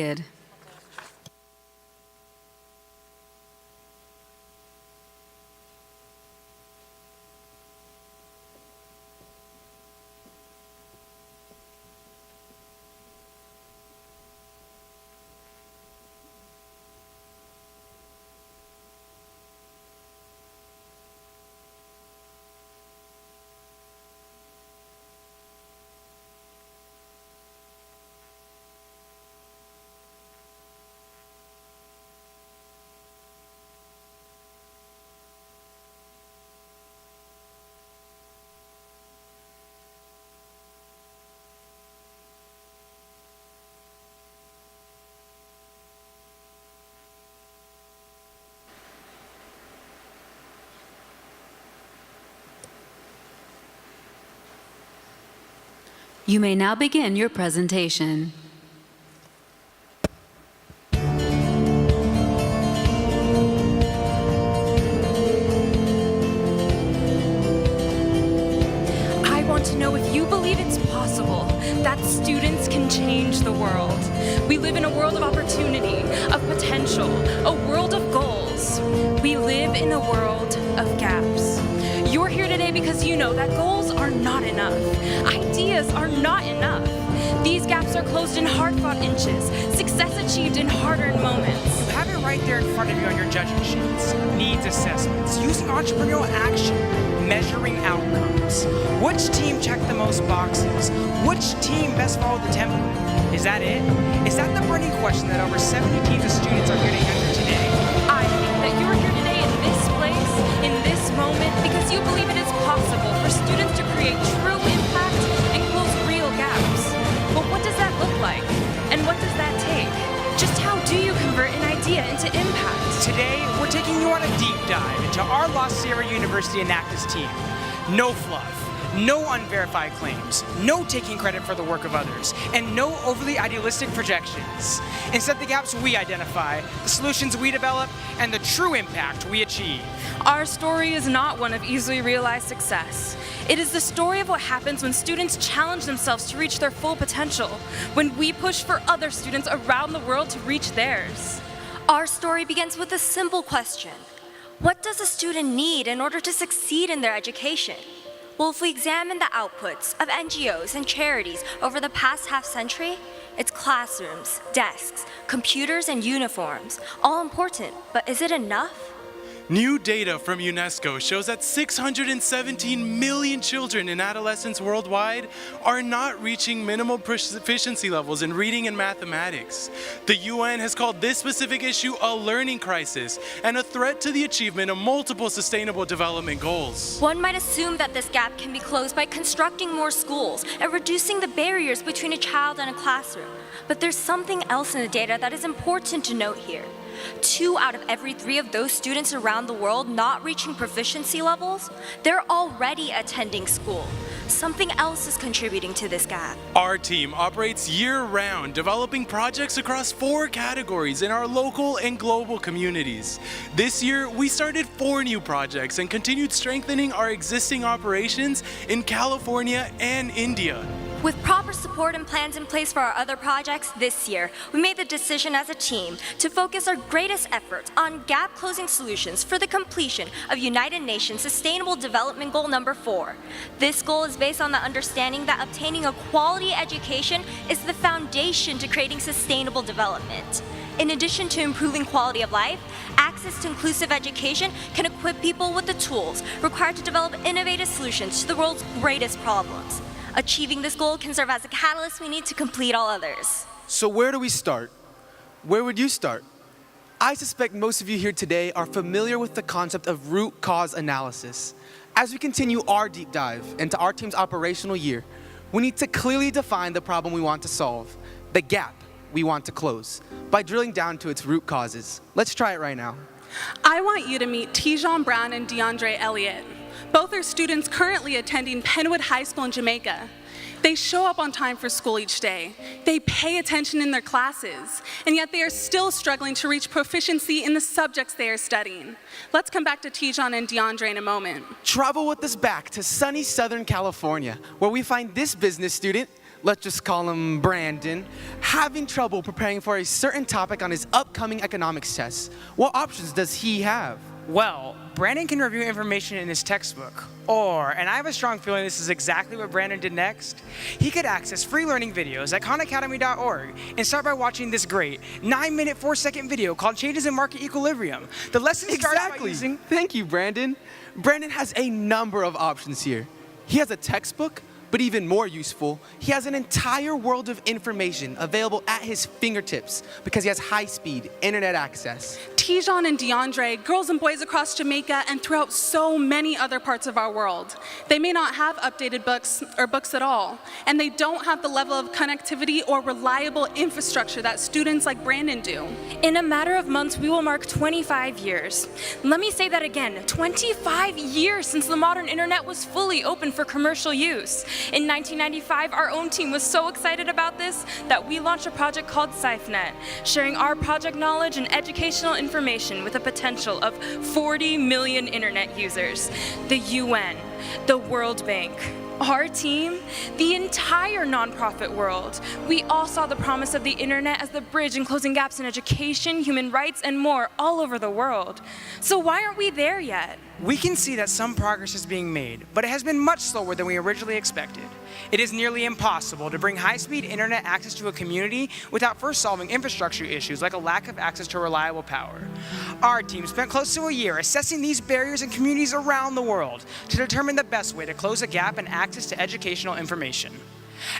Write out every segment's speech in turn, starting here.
disconnected. You may now begin your presentation. I want to know if you believe it's possible that students can change the world. We live in a world of opportunity, of potential, a world of goals. We live in a world of gaps. You're here today because you know that goals are not enough. Ideas are not enough. These gaps are closed in hard-fought inches, success achieved in hard-earned moments. You have it right there in front of you on your judging sheets. Needs assessments, using entrepreneurial action, measuring outcomes. Which team checked the most boxes? Which team best followed the template? Is that it? Is that the burning question that over 70 teams of students are here to answer today? I think that you're here today in this place, in this moment, because you believe it is possible for students to create true impact and close real gaps. But what does that look like? And what does that take? Just how do you convert an idea into impact? Today, we're taking you on a deep dive into our La Sierra University Enactus team. No fluff, no unverified claims, no taking credit for the work of others, and no overly idealistic projections. Instead, the gaps we identify, the solutions we develop, and the true impact we achieve. Our story is not one of easily realized success. It is the story of what happens when students challenge themselves to reach their full potential, when we push for other students around the world to reach theirs. Our story begins with a simple question. What does a student need in order to succeed in their education? Well, if we examine the outputs of NGOs and charities over the past half-century, it's classrooms, desks, computers, and uniforms, all important, but is it enough? New data from UNESCO shows that 617 million children and adolescents worldwide are not reaching minimal proficiency levels in reading and mathematics. The UN has called this specific issue a learning crisis and a threat to the achievement of multiple sustainable development goals. One might assume that this gap can be closed by constructing more schools and reducing the barriers between a child and a classroom. But there's something else in the data that is important to note here. 2 out of every 3 of those students around the world not reaching proficiency levels, they're already attending school. Something else is contributing to this gap. Our team operates year-round, developing projects across 4 categories in our local and global communities. This year, we started 4 new projects and continued strengthening our existing operations in California and India. With proper support and plans in place for our other projects this year, we made the decision as a team to focus our greatest efforts on gap-closing solutions for the completion of United Nations Sustainable Development Goal number 4. This goal is based on the understanding that obtaining a quality education is the foundation to creating sustainable development. In addition to improving quality of life, access to inclusive education can equip people with the tools required to develop innovative solutions to the world's greatest problems. Achieving this goal can serve as a catalyst we need to complete all others. So where do we start? Where would you start? I suspect most of you here today are familiar with the concept of root cause analysis. As we continue our deep dive into our team's operational year, we need to clearly define the problem we want to solve, the gap we want to close, by drilling down to its root causes. Let's try it right now. I want you to meet Tijon Brown and DeAndre Elliott. Both are students currently attending Penwood High School in Jamaica. They show up on time for school each day. They pay attention in their classes, and yet they are still struggling to reach proficiency in the subjects they are studying. Let's come back to Tijon and DeAndre in a moment. Travel with us back to sunny Southern California, where we find this business student, let's just call him Brandon, having trouble preparing for a certain topic on his upcoming economics test. What options does he have? Well, Brandon can review information in his textbook, or, and I have a strong feeling this is exactly what Brandon did next, he could access free learning videos at khanacademy.org and start by watching this great 9-minute, 4-second video called Changes in Market Equilibrium. The lesson starts by using... Thank you, Brandon. Brandon has a number of options here. He has a textbook, but even more useful, he has an entire world of information available at his fingertips because he has high-speed internet access. Tijon and DeAndre, girls and boys across Jamaica and throughout so many other parts of our world. They may not have updated books or books at all, and they don't have the level of connectivity or reliable infrastructure that students like Brandon do. In a matter of months, we will mark 25 years. Let me say that again, 25 years since the modern internet was fully open for commercial use. In 1995, our own team was so excited about this that we launched a project called SciFnet, sharing our project knowledge and educational information with a potential of 40 million internet users. The UN, the World Bank, our team, the entire nonprofit world. We all saw the promise of the internet as the bridge in closing gaps in education, human rights, and more all over the world. So why aren't we there yet? We can see that some progress is being made, but it has been much slower than we originally expected. It is nearly impossible to bring high-speed internet access to a community without first solving infrastructure issues like a lack of access to reliable power. Our team spent close to a year assessing these barriers in communities around the world to determine the best way to close a gap in access to educational information.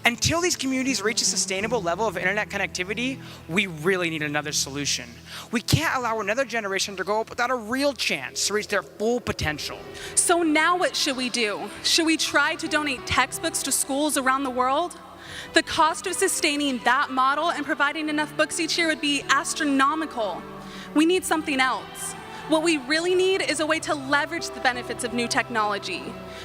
Until these communities reach a sustainable level of internet connectivity, we really need another solution. We can't allow another generation to grow up without a real chance to reach their full potential. So now what should we do? Should we try to donate textbooks to schools around the world? The cost of sustaining that model and providing enough books each year would be astronomical. We need something else. What we really need is a way to leverage the benefits of new technology,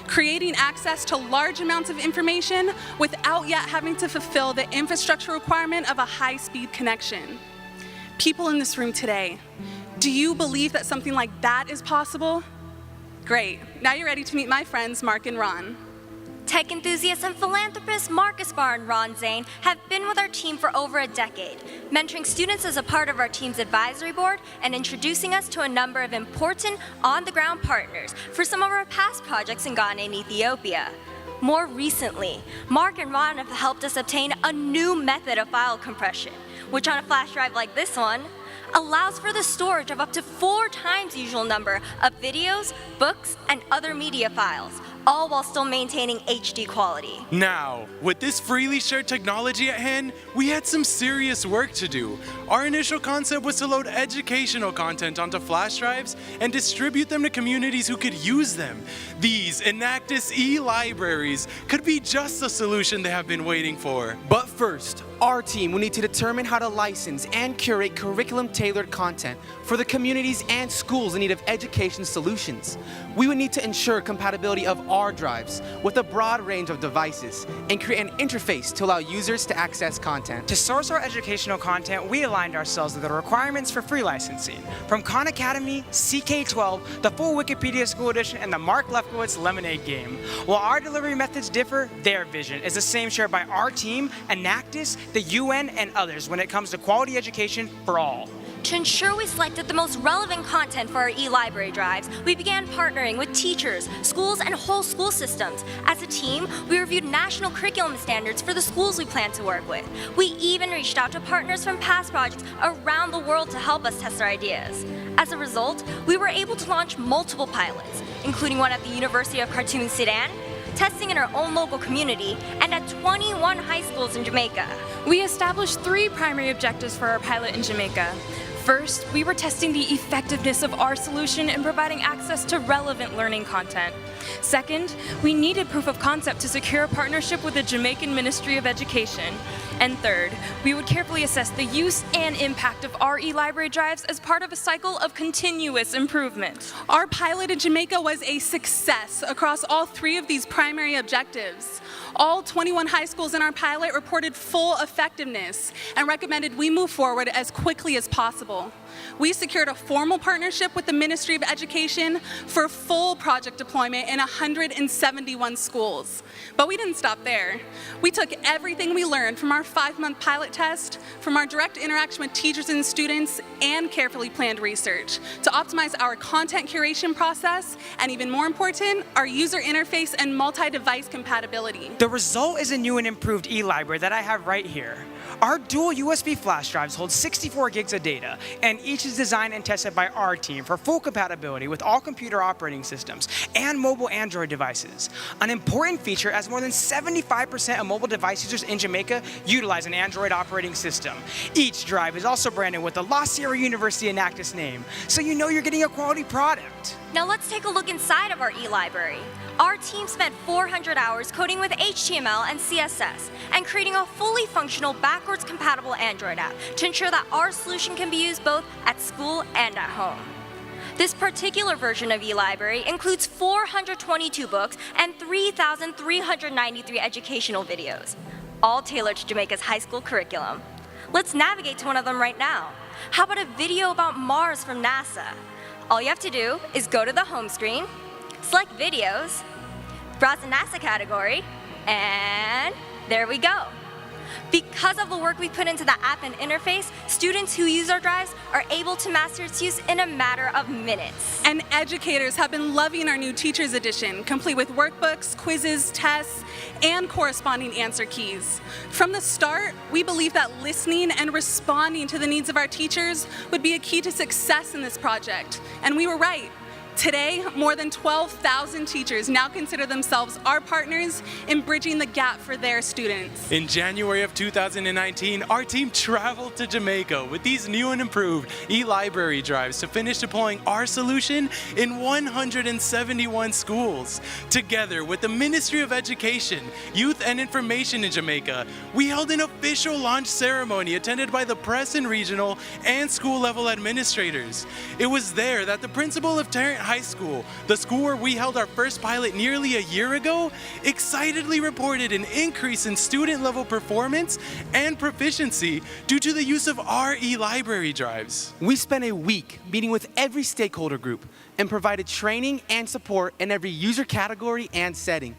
creating access to large amounts of information without yet having to fulfill the infrastructure requirement of a high-speed connection. People in this room today, do you believe that something like that is possible? Great. Now you're ready to meet my friends, Mark and Ron. Tech enthusiasts and philanthropists Marcus Barr and Ron Zane have been with our team for over a decade, mentoring students as a part of our team's advisory board and introducing us to a number of important on-the-ground partners for some of our past projects in Ghana and Ethiopia. More recently, Mark and Ron have helped us obtain a new method of file compression, which on a flash drive like this one, allows for the storage of up to 4 times the usual number of videos, books, and other media files, all while still maintaining HD quality. Now, with this freely shared technology at hand, we had some serious work to do. Our initial concept was to load educational content onto flash drives and distribute them to communities who could use them. These Enactus e-libraries could be just the solution they have been waiting for. But first, our team will need to determine how to license and curate curriculum-tailored content for the communities and schools in need of education solutions. We would need to ensure compatibility of our drives with a broad range of devices and create an interface to allow users to access content. To source our educational content, we aligned ourselves with the requirements for free licensing, from Khan Academy, CK12, the full Wikipedia School Edition, and the Mark Lefkowitz Lemonade Game. While our delivery methods differ, their vision is the same shared by our team, Enactus, the UN, and others when it comes to quality education for all. To ensure we selected the most relevant content for our e-library drives, we began partnering with teachers, schools, and whole school systems. As a team, we reviewed national curriculum standards for the schools we plan to work with. We even reached out to partners from past projects around the world to help us test our ideas. As a result, we were able to launch multiple pilots, including one at the University of Khartoum, Sudan, testing in our own local community, and at 21 high schools in Jamaica. We established 3 primary objectives for our pilot in Jamaica. First, we were testing the effectiveness of our solution in providing access to relevant learning content. Second, we needed proof of concept to secure a partnership with the Jamaican Ministry of Education. And third, we would carefully assess the use and impact of our e-library drives as part of a cycle of continuous improvement. Our pilot in Jamaica was a success across all 3 of these primary objectives. All 21 high schools in our pilot reported full effectiveness and recommended we move forward as quickly as possible. We secured a formal partnership with the Ministry of Education for full project deployment in 171 schools. But we didn't stop there. We took everything we learned from our 5-month pilot test, from our direct interaction with teachers and students, and carefully planned research to optimize our content curation process, and even more important, our user interface and multi-device compatibility. The result is a new and improved e-library that I have right here. Our dual USB flash drives hold 64 gigs of data, and each is designed and tested by our team for full compatibility with all computer operating systems and mobile Android devices. An important feature, as more than 75% of mobile device users in Jamaica utilize an Android operating system. Each drive is also branded with the La Sierra University Enactus name, so you know you're getting a quality product. Now let's take a look inside of our e-library. Our team spent 400 hours coding with HTML and CSS and creating a fully functional backwards compatible Android app to ensure that our solution can be used both at school and at home. This particular version of e-library includes 422 books and 3,393 educational videos, all tailored to Jamaica's high school curriculum. Let's navigate to one of them right now. How about a video about Mars from NASA? All you have to do is go to the home screen, select videos, browse the NASA category, and there we go. Because of the work we put into the app and interface, students who use our drives are able to master its use in a matter of minutes. And educators have been loving our new Teachers Edition, complete with workbooks, quizzes, tests, and corresponding answer keys. From the start, we believed that listening and responding to the needs of our teachers would be a key to success in this project, and we were right. Today, more than 12,000 teachers now consider themselves our partners in bridging the gap for their students. In January of 2019, our team traveled to Jamaica with these new and improved e-library drives to finish deploying our solution in 171 schools. Together with the Ministry of Education, Youth and Information in Jamaica, we held an official launch ceremony attended by the press and regional and school level administrators. It was there that the principal of Tarrant High School, the school where we held our first pilot nearly a year ago, excitedly reported an increase in student level performance and proficiency due to the use of our e-library drives. We spent a week meeting with every stakeholder group and provided training and support in every user category and setting.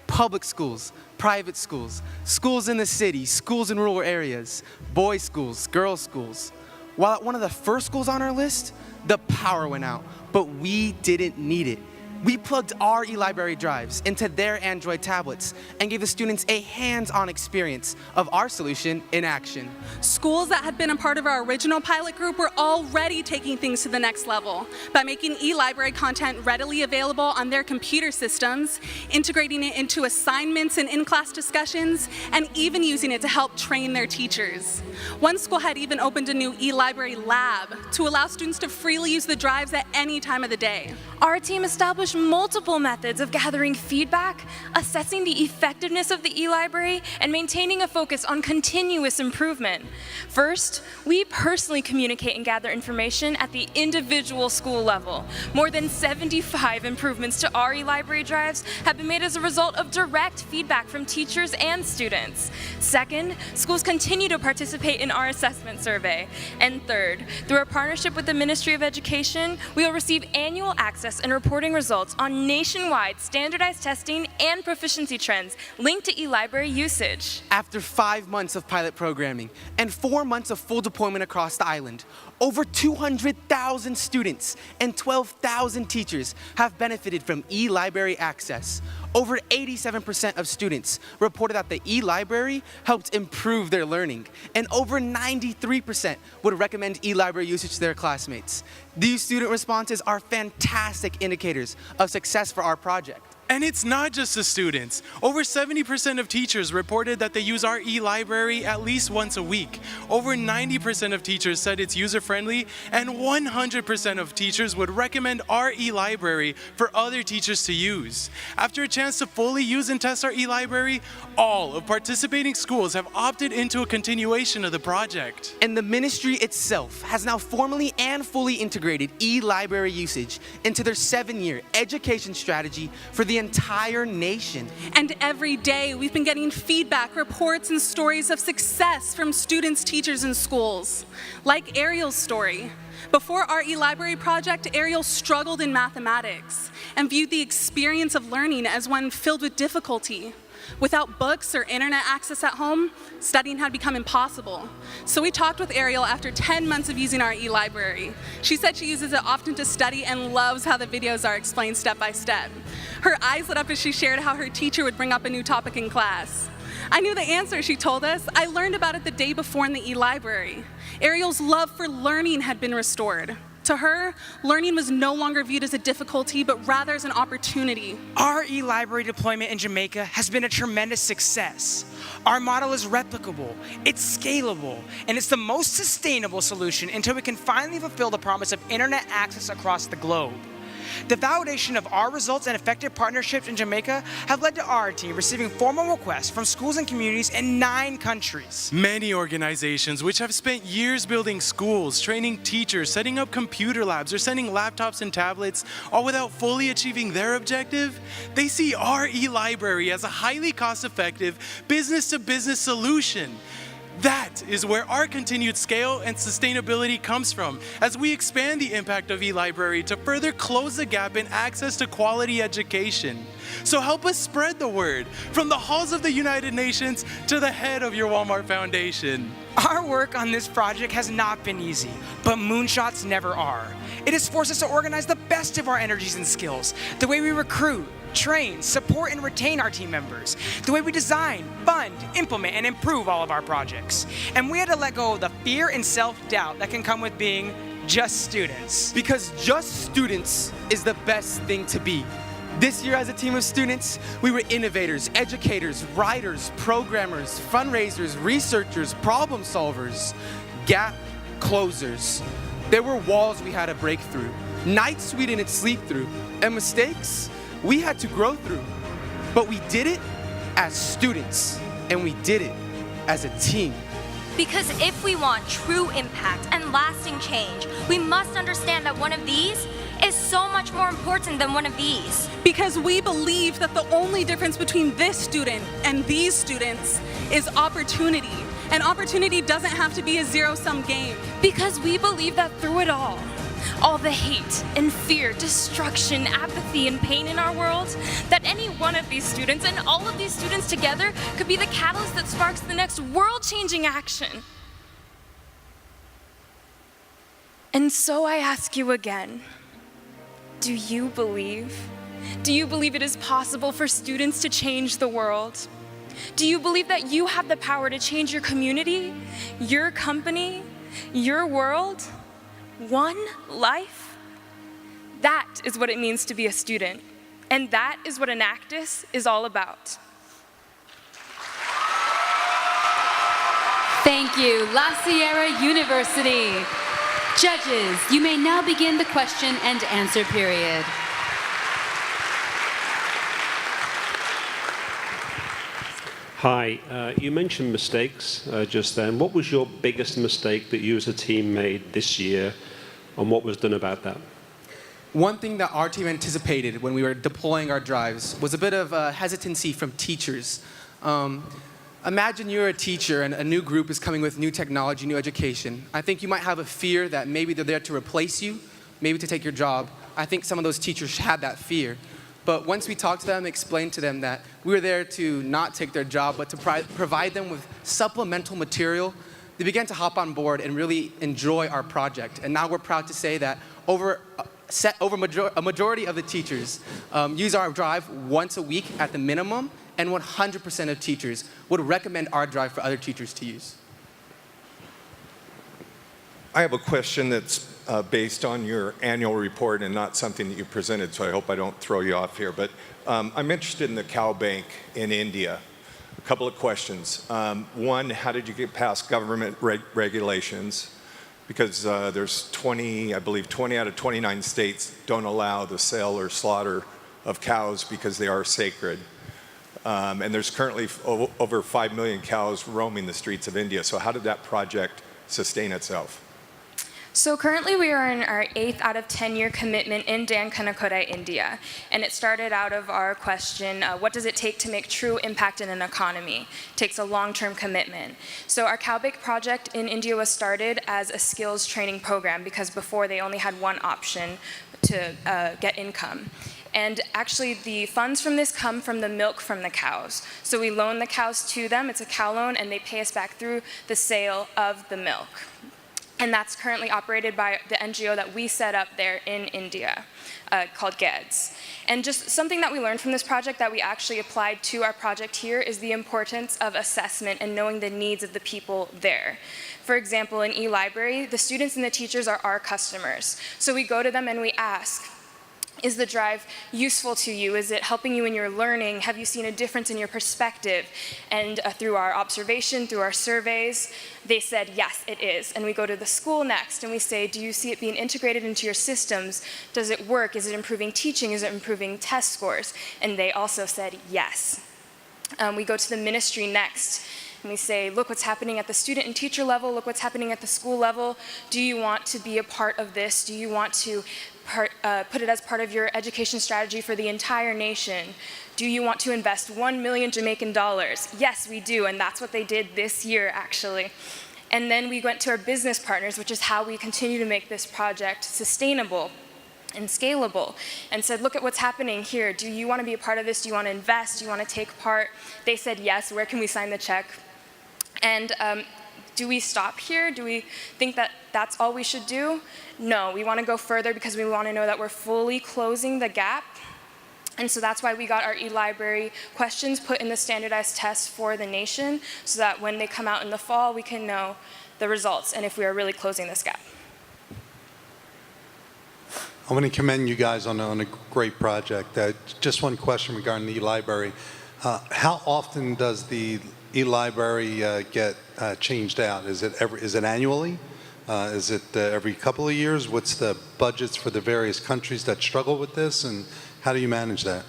Public schools, private schools, schools in the city, schools in rural areas, boys' schools, girls' schools. While at one of the first schools on our list, the power went out, but we didn't need it. We plugged our e-library drives into their Android tablets and gave the students a hands-on experience of our solution in action. Schools that had been a part of our original pilot group were already taking things to the next level by making e-library content readily available on their computer systems, integrating it into assignments and in-class discussions, and even using it to help train their teachers. One school had even opened a new e-library lab to allow students to freely use the drives at any time of the day. Our team established multiple methods of gathering feedback, assessing the effectiveness of the e-library, and maintaining a focus on continuous improvement. First, we personally communicate and gather information at the individual school level. More than 75 improvements to our e-library drives have been made as a result of direct feedback from teachers and students. Second, schools continue to participate in our assessment survey. And third, through our partnership with the Ministry of Education, we will receive annual access and reporting results on nationwide standardized testing and proficiency trends linked to e-library usage. After 5 months of pilot programming and 4 months of full deployment across the island, over 200,000 students and 12,000 teachers have benefited from e-library access. Over 87% of students reported that the e-library helped improve their learning, and over 93% would recommend e-library usage to their classmates. These student responses are fantastic indicators of success for our project. And it's not just the students. Over 70% of teachers reported that they use our e-library at least once a week. Over 90% of teachers said it's user-friendly, and 100% of teachers would recommend our e-library for other teachers to use. After a chance to fully use and test our e-library, all of participating schools have opted into a continuation of the project. And the ministry itself has now formally and fully integrated e-library usage into their 7-year education strategy for the the entire nation. And every day, we've been getting feedback, reports, and stories of success from students, teachers, and schools. Like Ariel's story. Before our e-library project, Ariel struggled in mathematics and viewed the experience of learning as one filled with difficulty. Without books or internet access at home, studying had become impossible. So we talked with Ariel after 10 months of using our e-library. She said she uses it often to study and loves how the videos are explained step by step. Her eyes lit up as she shared how her teacher would bring up a new topic in class. I knew the answer, she told us. I learned about it the day before in the e-library. Ariel's love for learning had been restored. To her, learning was no longer viewed as a difficulty, but rather as an opportunity. Our e-library deployment in Jamaica has been a tremendous success. Our model is replicable, it's scalable, and it's the most sustainable solution until we can finally fulfill the promise of internet access across the globe. The validation of our results and effective partnerships in Jamaica have led to our team receiving formal requests from schools and communities in 9 countries. Many organizations which have spent years building schools, training teachers, setting up computer labs, or sending laptops and tablets, all without fully achieving their objective, they see our e-library as a highly cost-effective business-to-business solution. That is where our continued scale and sustainability comes from as we expand the impact of e-library to further close the gap in access to quality education. So help us spread the word from the halls of the United Nations to the head of your Walmart Foundation. Our work on this project has not been easy, but moonshots never are. It has forced us to organize the best of our energies and skills, the way we recruit, train, support, and retain our team members, the way we design, fund, implement, and improve all of our projects. And we had to let go of the fear and self-doubt that can come with being just students. Because just students is the best thing to be. This year as a team of students, we were innovators, educators, writers, programmers, fundraisers, researchers, problem solvers, gap closers. There were walls we had to break through, nights we didn't sleep through, and mistakes we had to grow through. But we did it as students, and we did it as a team. Because if we want true impact and lasting change, we must understand that one of these is so much more important than one of these. Because we believe that the only difference between this student and these students is opportunity. And opportunity doesn't have to be a zero-sum game. Because we believe that through it all the hate and fear, destruction, apathy, and pain in our world, that any one of these students and all of these students together could be the catalyst that sparks the next world-changing action. And so I ask you again, do you believe? Do you believe it is possible for students to change the world? Do you believe that you have the power to change your community, your company, your world? One life? That is what it means to be a student. And that is what Enactus is all about. Thank you, La Sierra University. Judges, you may now begin the question and answer period. Hi, you mentioned mistakes just then. What was your biggest mistake that you as a team made this year, and what was done about that? One thing that our team anticipated when we were deploying our drives was a bit of hesitancy from teachers. Imagine you're a teacher and a new group is coming with new technology, new education. I think you might have a fear that maybe they're there to replace you, maybe to take your job. I think some of those teachers had that fear. But once we talked to them, explained to them that we were there to not take their job, but to provide them with supplemental material, they began to hop on board and really enjoy our project. And now we're proud to say that a majority of the teachers use our drive once a week at the minimum, and 100% of teachers would recommend our drive for other teachers to use. I have a question that's based on your annual report and not something that you presented, so I hope I don't throw you off here. But I'm interested in the cow bank in India. A couple of questions. One, how did you get past government regulations? Because there's 20, I believe 20 out of 29 states don't allow the sale or slaughter of cows because they are sacred. And there's currently over 5 million cows roaming the streets of India. So how did that project sustain itself? So currently we are in our 8th out of 10-year commitment in Dankanakorai, India. And it started out of our question, what does it take to make true impact in an economy? It takes a long-term commitment. So our Cowbake project in India was started as a skills training program because before they only had one option to get income. And actually, the funds from this come from the milk from the cows. So we loan the cows to them, it's a cow loan, and they pay us back through the sale of the milk. And that's currently operated by the NGO that we set up there in India, called GEDS. And just something that we learned from this project that we actually applied to our project here is the importance of assessment and knowing the needs of the people there. For example, in eLibrary, the students and the teachers are our customers. So we go to them and we ask, is the drive useful to you? Is it helping you in your learning? Have you seen a difference in your perspective? And through our observation, through our surveys, they said, yes, it is. And we go to the school next and we say, do you see it being integrated into your systems? Does it work? Is it improving teaching? Is it improving test scores? And they also said, yes. We go to the ministry next. And we say, look what's happening at the student and teacher level, look what's happening at the school level. Do you want to be a part of this? Do you want to put it as part of your education strategy for the entire nation? Do you want to invest 1 million Jamaican dollars? Yes, we do, and that's what they did this year, actually. And then we went to our business partners, which is how we continue to make this project sustainable and scalable, and said, look at what's happening here. Do you want to be a part of this? Do you want to invest? Do you want to take part? They said yes. Where can we sign the check? And do we stop here? Do we think that that's all we should do? No, we want to go further because we want to know that we're fully closing the gap. And so that's why we got our eLibrary questions put in the standardized tests for the nation, so that when they come out in the fall, we can know the results and if we are really closing this gap. I want to commend you guys on a great project. Just one question regarding the eLibrary. How often does the eLibrary get changed out? Is it annually? Is it every couple of years? What's the budgets for the various countries that struggle with this, and how do you manage that?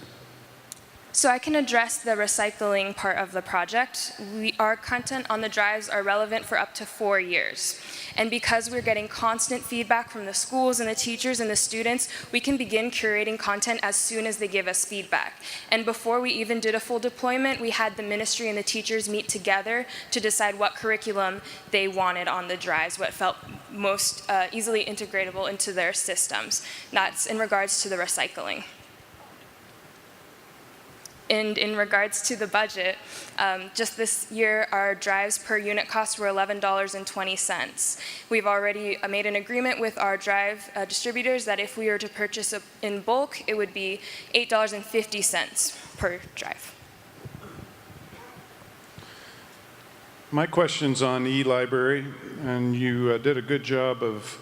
So I can address the recycling part of the project. Our content on the drives are relevant for up to 4 years. And because we're getting constant feedback from the schools and the teachers and the students, we can begin curating content as soon as they give us feedback. And before we even did a full deployment, we had the ministry and the teachers meet together to decide what curriculum they wanted on the drives, what felt most easily integratable into their systems. That's in regards to the recycling. And in regards to the budget, just this year, our drives per unit cost were $11.20. We've already made an agreement with our drive distributors that if we were to purchase in bulk, it would be $8.50 per drive. My question's on eLibrary, and you did a good job of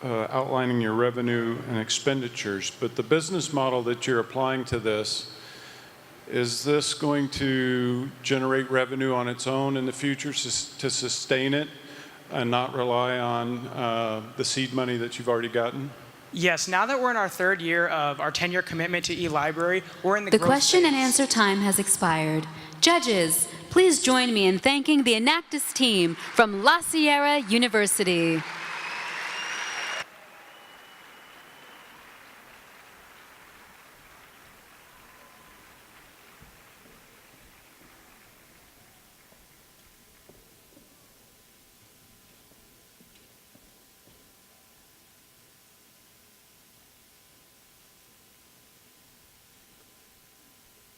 outlining your revenue and expenditures, but the business model that you're applying to this, is this going to generate revenue on its own in the future to sustain it and not rely on the seed money that you've already gotten? Yes, now that we're in our 3rd year of our 10-year commitment to eLibrary, we're in the growth question and phase. answer time has expired. Judges, please join me in thanking the Enactus team from La Sierra University.